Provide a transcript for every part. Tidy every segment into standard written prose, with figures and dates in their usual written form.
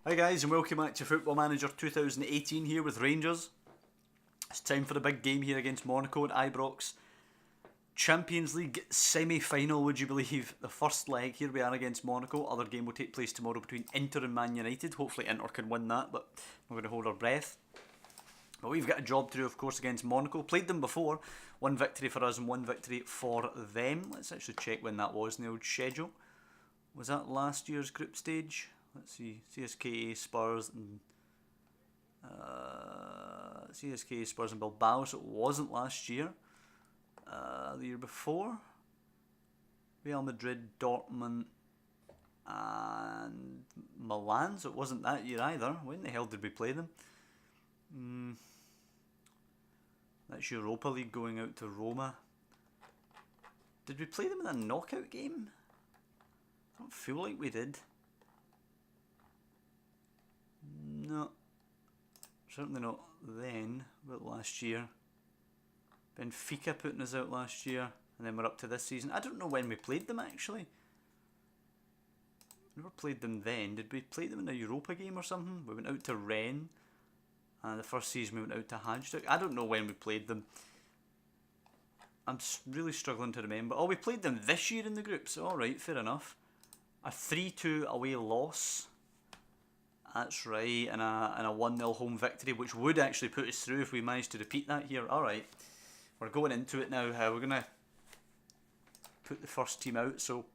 Hi guys and welcome back to Football Manager 2018 here with Rangers. It's time for the big game here against Monaco at Ibrox. Champions League semi-final, would you believe? The first leg, here we are against Monaco. Other game will take place tomorrow between Inter and Man United. Hopefully Inter can win that, but we're going to hold our breath. But we've got a job to do, of course, against Monaco. Played them before. One victory for us and one victory for them. Let's actually check when that was in the old schedule. Was that last year's group stage? Let's see, CSKA, Spurs and CSKA, Spurs and Bilbao, so it wasn't last year. The year before, Real Madrid, Dortmund and Milan, so it wasn't that year either. When the hell did we play them? That's Europa League going out to Roma. Did we play them in a knockout game? I don't feel like we did. No, certainly not then, but last year. Benfica putting us out last year, and then we're up to this season. I don't know when we played them actually. Never played them then. Did we play them in a Europa game or something? We went out to Rennes, and the first season we went out to Hajduk. I don't know when we played them. I'm really struggling to remember. Oh, we played them this year in the groups. Alright, fair enough. A 3-2 away loss. That's right, and a 1-0 home victory, which would actually put us through if we managed to repeat that here. Alright, we're going into it now. We're going to put the first team out, so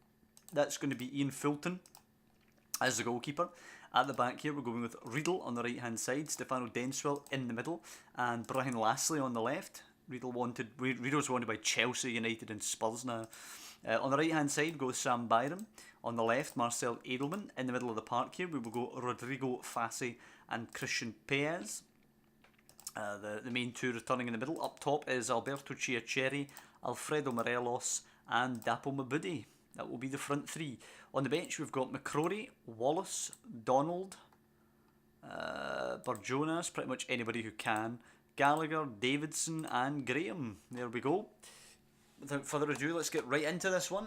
that's going to be Ian Fulton as the goalkeeper. At the back here, we're going with Riedel on the right-hand side, Stefano Denswell in the middle, and Brian Lassley on the left. Riedel's wanted by Chelsea, United and Spurs now. On the right-hand side goes Sam Byram. On the left, Marcel Edelman. In the middle of the park here, we will go Rodrigo Fassi and Christian Perez. The main two returning in the middle. Up top is Alberto Chiacheri, Alfredo Morelos and Dapo Mabudi. That will be the front three. On the bench, we've got McCrory, Wallace, Donald, Burjonas, pretty much anybody who can, Gallagher, Davidson and Graham. There we go. Without further ado, let's get right into this one.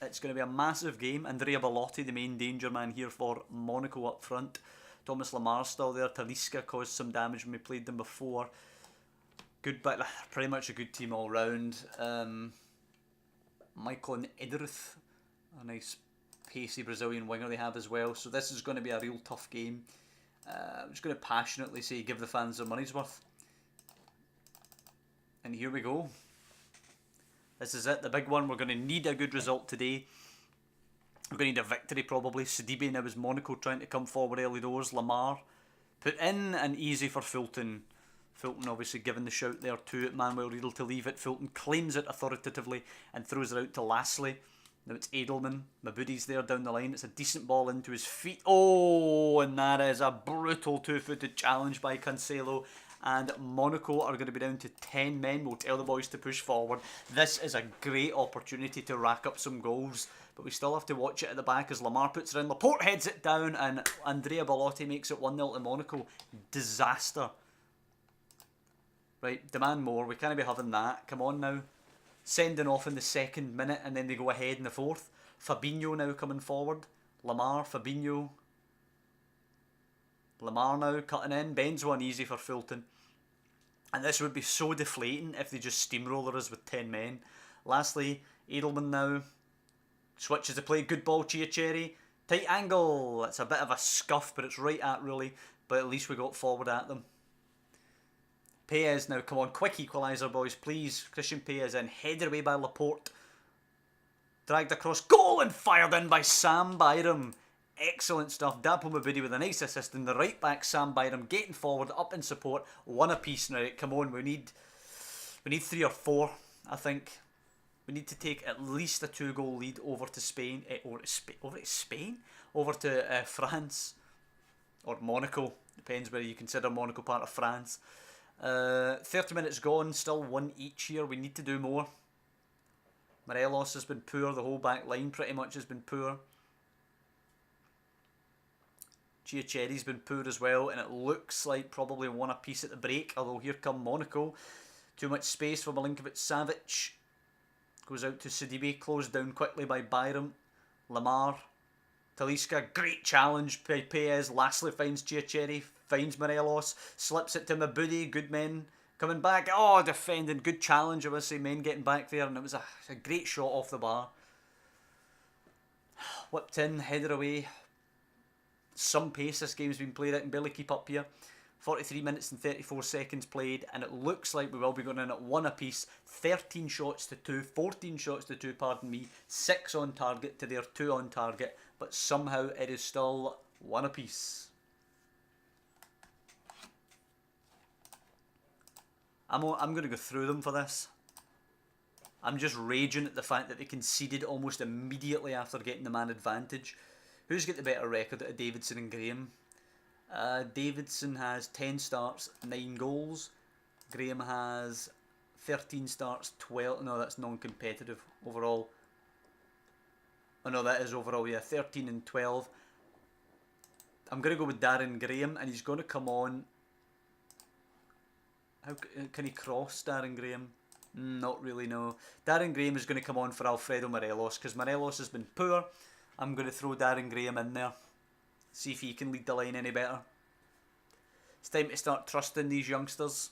It's going to be a massive game. Andrea Bellotti, the main danger man here for Monaco up front. Thomas Lemar still there. Talisca caused some damage when we played them before. Good, but pretty much a good team all round. Michael and Idrith, a nice pacey Brazilian winger they have as well. So this is going to be a real tough game. I'm just going to passionately say give the fans their money's worth. And here we go. This is it, the big one. We're going to need a good result today. We're going to need a victory probably. Sidibe now is Monaco trying to come forward early doors. Lamar put in and easy for Fulton. Fulton obviously given the shout there to Manuel Riedel to leave it. Fulton claims it authoritatively and throws it out to Lassley. Now it's Edelman. Mabudi's there down the line. It's a decent ball into his feet. Oh, and that is a brutal two-footed challenge by Cancelo. And Monaco are going to be down to 10 men. We'll tell the boys to push forward. This is a great opportunity to rack up some goals. But we still have to watch it at the back as Lamar puts it in. Laporte heads it down and Andrea Bellotti makes it 1-0 to Monaco. Disaster. Right, demand more. We can't be having that. Come on now. Sending off in the second minute and then they go ahead in the fourth. Fabinho now coming forward. Lamar, Fabinho. Lamar now cutting in. Bends one easy for Fulton. And this would be so deflating if they just steamroller us with 10 men. Lastly, Edelman now switches the play. Good ball, Chiacheri. Tight angle. It's a bit of a scuff, but it's right at really. But at least we got forward at them. Perez now, come on, quick equaliser boys, please. Christian Perez in, headed away by Laporte. Dragged across, goal and fired in by Sam Byram. Excellent stuff. Dapo Mabudi with a nice assist in the right back. Sam Byram getting forward, up in support. One apiece now. Come on, we need 3 or 4, I think. We need to take at least a 2-goal lead over to Spain. Over to France. Or Monaco. Depends whether you consider Monaco part of France. 30 minutes gone. Still 1 each here. We need to do more. Morelos has been poor. The whole back line pretty much has been poor. Chiacheri's been poor as well, and it looks like probably one apiece at the break, although here come Monaco. Too much space for Milinkovic-Savic. Goes out to Sidibe, closed down quickly by Byram. Lamar Talisca, great challenge by Perez. Lastly finds Giachetti, finds Morelos, slips it to Mabudi. Good men coming back. Oh, defending. Good challenge. I would say men getting back there, and it was a great shot off the bar. Whipped in, headed away. Some pace this game's been played. I can barely keep up here. 43 minutes and 34 seconds played, and it looks like we will be going in at 1 apiece. 13 shots to 2, 14 shots to 2, pardon me. 6 on target to their 2 on target, but somehow it is still 1 apiece. I'm going to go through them for this. I'm just raging at the fact that they conceded almost immediately after getting the man advantage. Who's got the better record out of Davidson and Graham? Davidson has 10 starts, 9 goals. Graham has 13 starts, 12. No, that's non-competitive overall. Oh no, that is overall, yeah. 13 and 12. I'm going to go with Darren Graham, and he's going to come on. How can he cross Darren Graham? Not really, no. Darren Graham is going to come on for Alfredo Morelos, because Morelos has been poor. I'm going to throw Darren Graham in there. See if he can lead the line any better. It's time to start trusting these youngsters.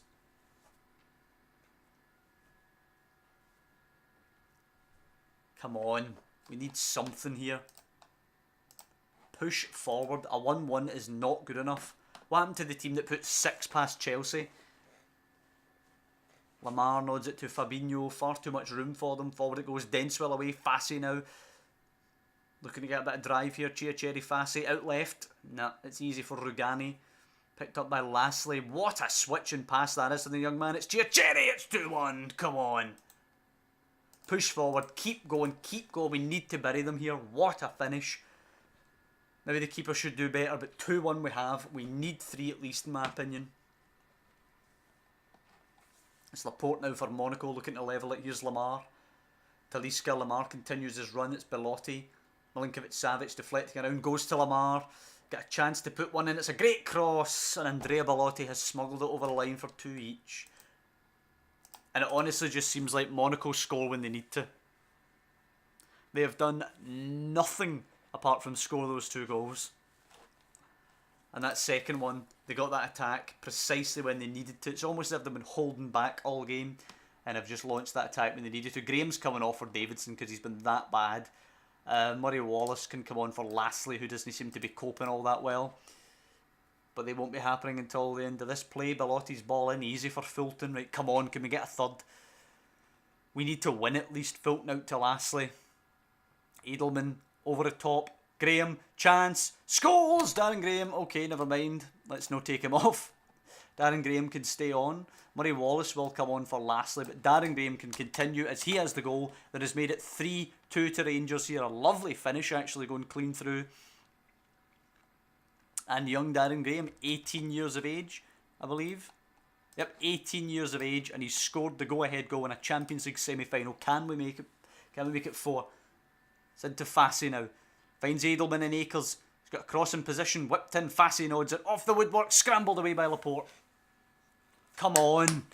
Come on. We need something here. Push forward. A 1-1 is not good enough. What happened to the team that put 6 past Chelsea? Lamar nods it to Fabinho. Far too much room for them. Forward it goes. Denswell away. Fassi now. Looking to get a bit of drive here. Chiacherry, Fassi out left. Nah, it's easy for Rugani. Picked up by Lastly. What a switching pass that is to the young man. It's Chiacherry. It's 2-1. Come on. Push forward. Keep going. Keep going. We need to bury them here. What a finish. Maybe the keeper should do better, but 2-1 we have. We need 3 at least, in my opinion. It's Laporte now for Monaco, looking to level it. Here's Lamar. Talisca. Lamar continues his run. It's Belotti. Milinkovic-Savic deflecting around. Goes to Lamar. Got a chance to put one in. It's a great cross. And Andrea Belotti has smuggled it over the line for 2 each. And it honestly just seems like Monaco score when they need to. They have done nothing apart from score those 2 goals. And that second one, they got that attack precisely when they needed to. It's almost as if they've been holding back all game and have just launched that attack when they needed to. Graham's coming off for Davidson because he's been that bad. Murray Wallace can come on for Lastly, who doesn't seem to be coping all that well. But they won't be happening until the end of this play. Belotti's ball in, easy for Fulton. Right, come on, can we get a third? We need to win at least. Fulton out to Lastly. Edelman over the top. Graham, chance, scores! Darren Graham, okay, never mind. Let's not take him off. Darren Graham can stay on. Murray Wallace will come on for Lastly, but Darren Graham can continue as he has the goal that has made it 3-2 to Rangers here. A lovely finish, actually, going clean through. And young Darren Graham, 18 years of age, I believe. Yep, 18 years of age, and he's scored the go-ahead goal in a Champions League semi-final. Can we make it? Can we make it 4? It's into Fassi now. Finds Edelman and Akers. He's got a cross in position. Whipped in. Fassi nods it. Off the woodwork. Scrambled away by Laporte. Come on.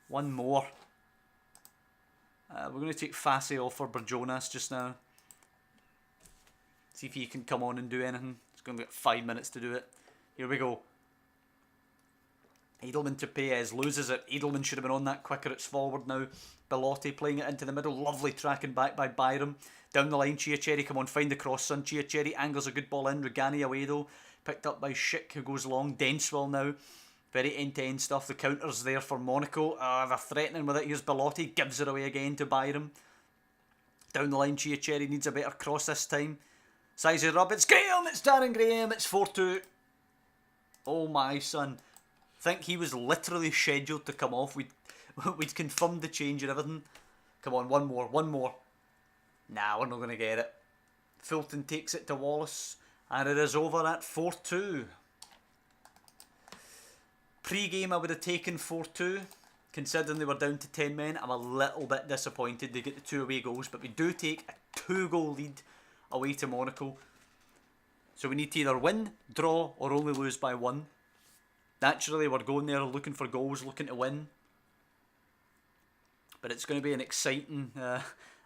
One more. We're going to take Fassi off for Berjonas just now. See if he can come on and do anything. It's going to get 5 minutes to do it. Here we go. Edelman to Perez. Loses it. Edelman should have been on that quicker. It's forward now. Belotti playing it into the middle. Lovely tracking back by Byram. Down the line, Chiacherry. Come on, find the cross, son. Chiacherry angles a good ball in. Rugani away though. Picked up by Schick, who goes long. Denswell now. Very end-to-end stuff. The counter's there for Monaco. They're threatening with it. Here's Belotti. Gives it away again to Byram. Down the line, Chiacherry needs a better cross this time. Size it up. It's Graham. It's Darren Graham. It's 4-2. Oh my son. I think he was literally scheduled to come off. We'd confirmed the change and everything. Come on, one more. One more. Nah, we're not going to get it. Fulton takes it to Wallace. And it is over at 4-2. Pre-game I would have taken 4-2. Considering they were down to 10 men, I'm a little bit disappointed they get the 2 away goals. But we do take a 2-goal lead away to Monaco. So we need to either win, draw, or only lose by 1. Naturally, we're going there looking for goals, looking to win. But it's going to be an exciting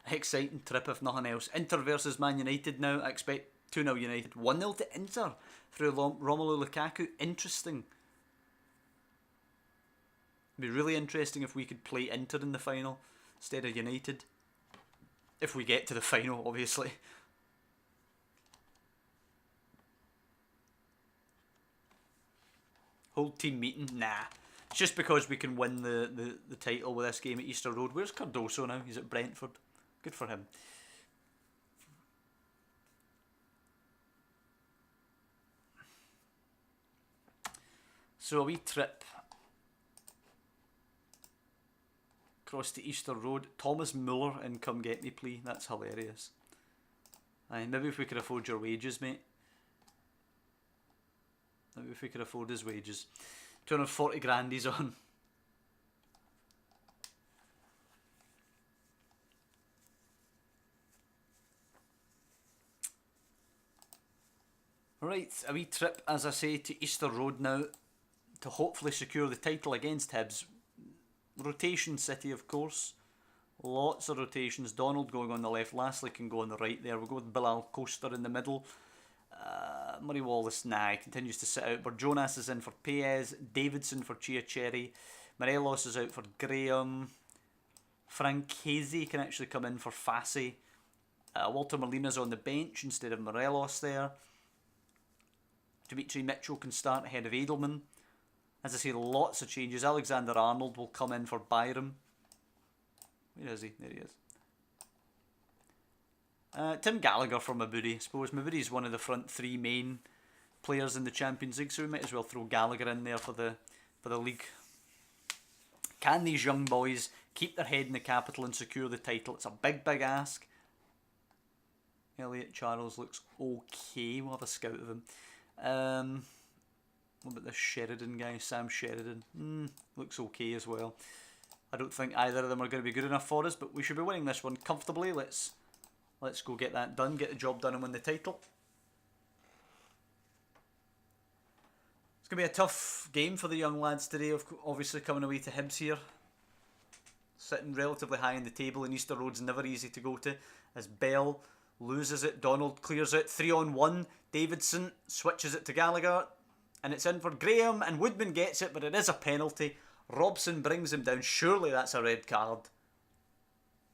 Exciting trip if nothing else. Inter versus Man United now. I expect 2-0 United. 1-0 to Inter through Romelu Lukaku. Interesting. It'd be really interesting if we could play Inter in the final instead of United. If we get to the final, obviously. Whole team meeting? Nah. It's just because we can win the title with this game at Easter Road. Where's Cardoso now? He's at Brentford. Good for him. So a wee trip across to Easter Road. Thomas Muller in Come Get Me Plea. That's hilarious. Aye, maybe if we could afford your wages, mate. Maybe if we could afford his wages. 240 grand he's on. Right, a wee trip, as I say, to Easter Road now to hopefully secure the title against Hibs. Rotation City, of course. Lots of rotations. Donald going on the left. Lastly can go on the right there. We'll go with Bilal Coaster in the middle. Murray Wallace, nah, he continues to sit out. But Jonas is in for Paez. Davidson for Chiacherry. Morelos is out for Graham. Franchese can actually come in for Fassi. Walter Molina's on the bench instead of Morelos there. Dimitri Mitchell can start ahead of Edelman. As I say, lots of changes. Alexander Arnold will come in for Byram. Where is he? There he is. Tim Gallagher for Mabudi. I suppose Mabudi one of the front three main players in the Champions League, so we might as well throw Gallagher in there for the league. Can these young boys keep their head in the capital and secure the title? It's a big, big ask. Elliot Charles looks okay. We'll have a scout of him. What about this Sheridan guy, Sam Sheridan? Looks okay as well. I don't think either of them are going to be good enough for us, but we should be winning this one comfortably. Let's go get that done, get the job done and win the title. It's going to be a tough game for the young lads today, obviously coming away to Hibs here. Sitting relatively high in the table, and Easter Road's never easy to go to. As Bell loses it, Donald clears it, 3-on-1. Davidson switches it to Gallagher, and it's in for Graham, and Woodman gets it, but it is a penalty. Robson brings him down. Surely that's a red card.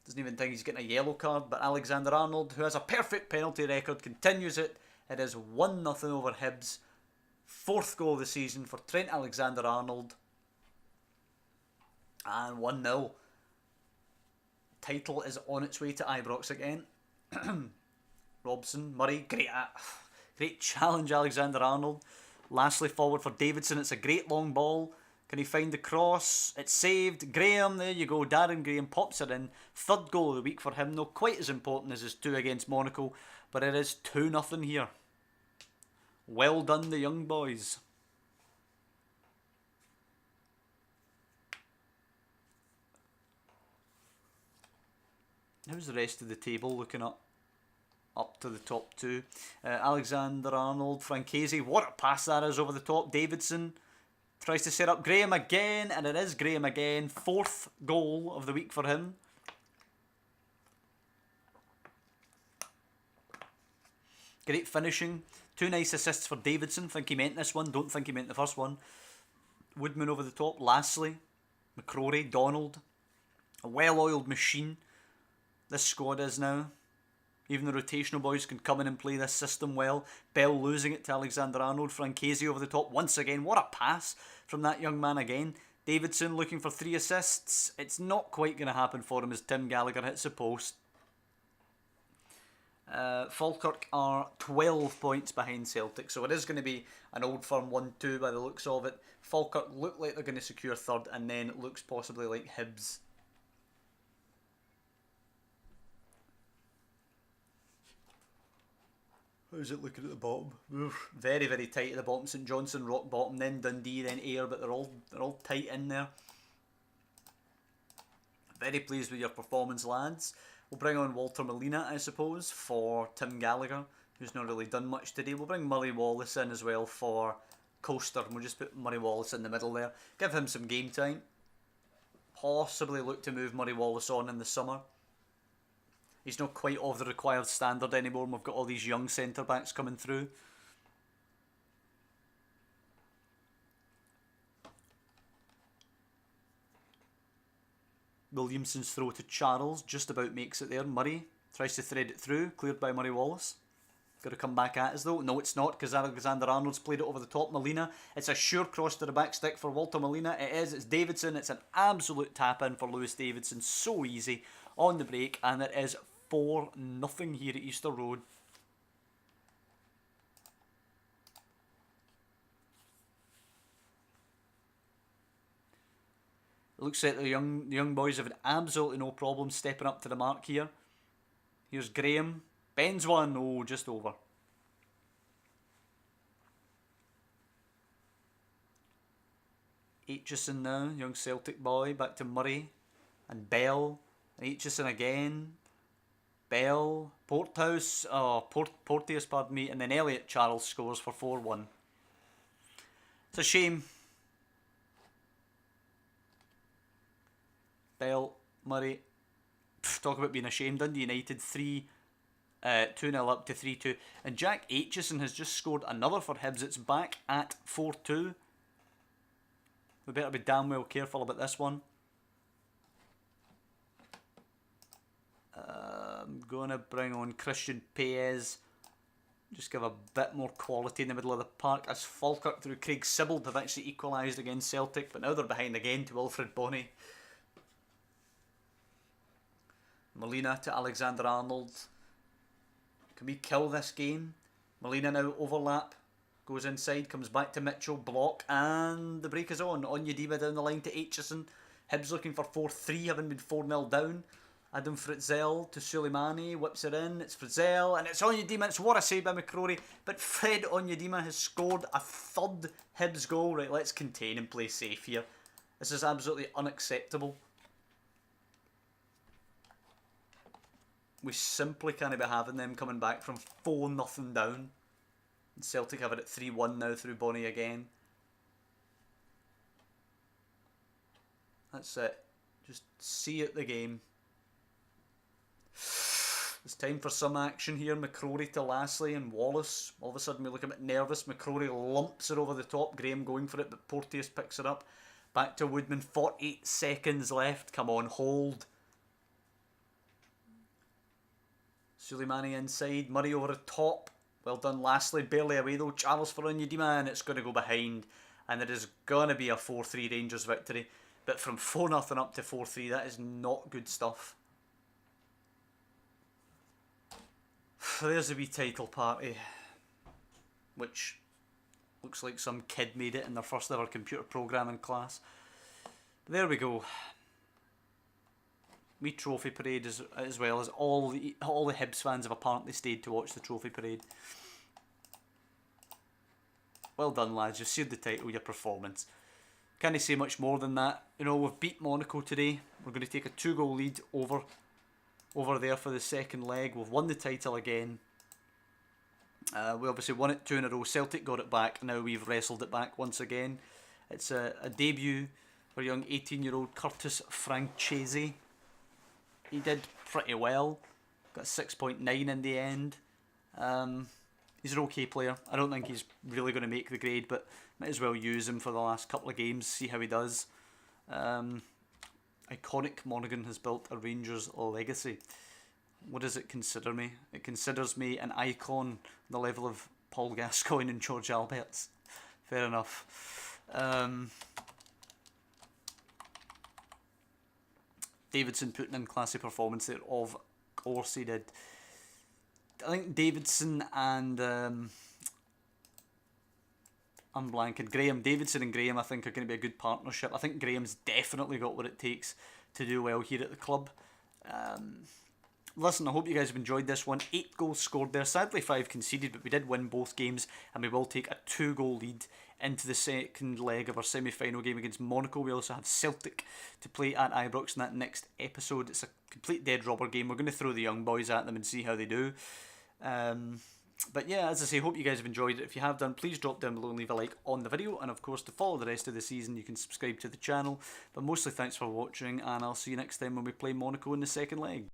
Doesn't even think he's getting a yellow card, but Alexander Arnold, who has a perfect penalty record, continues it. It is 1-0 over Hibs. Fourth goal of the season for Trent Alexander-Arnold. And 1-0. Title is on its way to Ibrox again. Robson, Murray, great challenge, Alexander-Arnold. Lastly, forward for Davidson. It's a great long ball. Can he find the cross? It's saved. Graham, there you go. Darren Graham pops it in. Third goal of the week for him. Not quite as important as his 2 against Monaco, but it is 2-0 here. Well done, the young boys. How's the rest of the table looking up to the top 2? Alexander-Arnold, Franchese. What a pass that is over the top. Davidson tries to set up Graham again, and it is Graham again. Fourth goal of the week for him. Great finishing. 2 nice assists for Davidson. Think he meant this one. Don't think he meant the first one. Woodman over the top. Lastly, McCrory, Donald. A well-oiled machine. This squad is now. Even the rotational boys can come in and play this system well. Bell losing it to Alexander-Arnold. Franchese over the top once again. What a pass from that young man again. Davidson looking for 3 assists. It's not quite going to happen for him as Tim Gallagher hits the post. Falkirk are 12 points behind Celtic, so it is going to be an Old Firm 1-2 by the looks of it. Falkirk look like they're going to secure third, and then it looks possibly like Hibs. How's it looking at the bottom? Oof. Very, very tight at the bottom. St Johnstone rock bottom, then Dundee, then Ayr, but they're all tight in there. Very pleased with your performance, lads. We'll bring on Walter Molina, I suppose, for Tim Gallagher, who's not really done much today. We'll bring Murray Wallace in as well for Coaster, and we'll just put Murray Wallace in the middle there. Give him some game time. Possibly look to move Murray Wallace on in the summer. He's not quite of the required standard anymore, and we've got all these young centre-backs coming through. Williamson's throw to Charles just about makes it there. Murray tries to thread it through, cleared by Murray Wallace. Got to come back at us though. No, it's not, because Alexander-Arnold's played it over the top. Molina. It's a sure cross to the back stick for Walter Molina. It is. It's Davidson. It's an absolute tap-in for Lewis Davidson. So easy on the break. And it is 4-0 here at Easter Road. It looks like the young boys have had absolutely no problem stepping up to the mark here. Here's Graham. Bends one. Oh, just over. Aitchison now, young Celtic boy. Back to Murray. And Bell. And Aitchison again. Bell. Porthouse. Oh, Porteous, pardon me. And then Elliot Charles scores for 4-1. It's a shame. Bell, Murray, talk about being ashamed. Dundee United 2-0 up to 3-2. And Jack Aitchison has just scored another for Hibs. It's back at 4-2. We better be damn well careful about this one. I'm going to bring on Christian Paez. Just give a bit more quality in the middle of the park, as Falkirk through Craig Sibbald have actually equalised against Celtic, but now they're behind again to Wilfred Bonney. Molina to Alexander-Arnold. Can we kill this game? Molina now overlap. Goes inside, comes back to Mitchell. Block, and the break is on. Onyedima down the line to Aitchison. Hibs looking for 4-3, having been 4-0 down. Adam Fritzel to Suleimani. Whips it in. It's Fritzel, and it's Onyedima. It's what I say by McCrory. But Fred Onyedima has scored a third Hibs goal. Right, let's contain and play safe here. This is absolutely unacceptable. We simply can't be having them coming back from 4-0 down. And Celtic have it at 3-1 now through Bonney again. That's it. Just see it the game. It's time for some action here. McCrory to Lastly and Wallace. All of a sudden we look a bit nervous. McCrory lumps it over the top. Graham going for it, but Porteous picks it up. Back to Woodman. 48 seconds left. Come on, hold. Suleimani inside, Murray over the top. Well done, Lastly, barely away though. Charles for Onyedima, and it's going to go behind. And it is going to be a 4-3 Rangers victory. But from 4-0 up to 4-3, that is not good stuff. There's a wee title party, which looks like some kid made it in their first ever computer programming class. But there we go. Wee trophy parade as well, as all the Hibs fans have apparently stayed to watch the trophy parade. Well done, lads. You've sealed the title with your performance. Can't say much more than that. You know, we've beat Monaco today. We're going to take a 2-goal lead over there for the second leg. We've won the title again. We obviously won it 2 in a row. Celtic got it back. Now we've wrestled it back once again. It's a debut for young 18-year-old Curtis Francesi. He did pretty well. Got 6.9 in the end. He's an okay player. I don't think he's really going to make the grade, but might as well use him for the last couple of games, see how he does. Iconic Monaghan has built a Rangers legacy. What does it consider me? It considers me an icon on the level of Paul Gascoigne and George Alberts. Fair enough. Davidson putting in classy performance there. Of course he did. I think Davidson and I'm blanking. Graham. Davidson and Graham I think are going to be a good partnership. I think Graham's definitely got what it takes to do well here at the club. Listen, I hope you guys have enjoyed this one. 8 goals scored there. Sadly 5 conceded, but we did win both games, and we will take a 2-goal lead into the second leg of our semi-final game against Monaco. We also have Celtic to play at Ibrox in that next episode. It's a complete dead rubber game. We're going to throw the young boys at them and see how they do. But yeah, as I say, hope you guys have enjoyed it. If you have done, please drop down below and leave a like on the video. And of course, to follow the rest of the season, you can subscribe to the channel. But mostly thanks for watching, and I'll see you next time when we play Monaco in the second leg.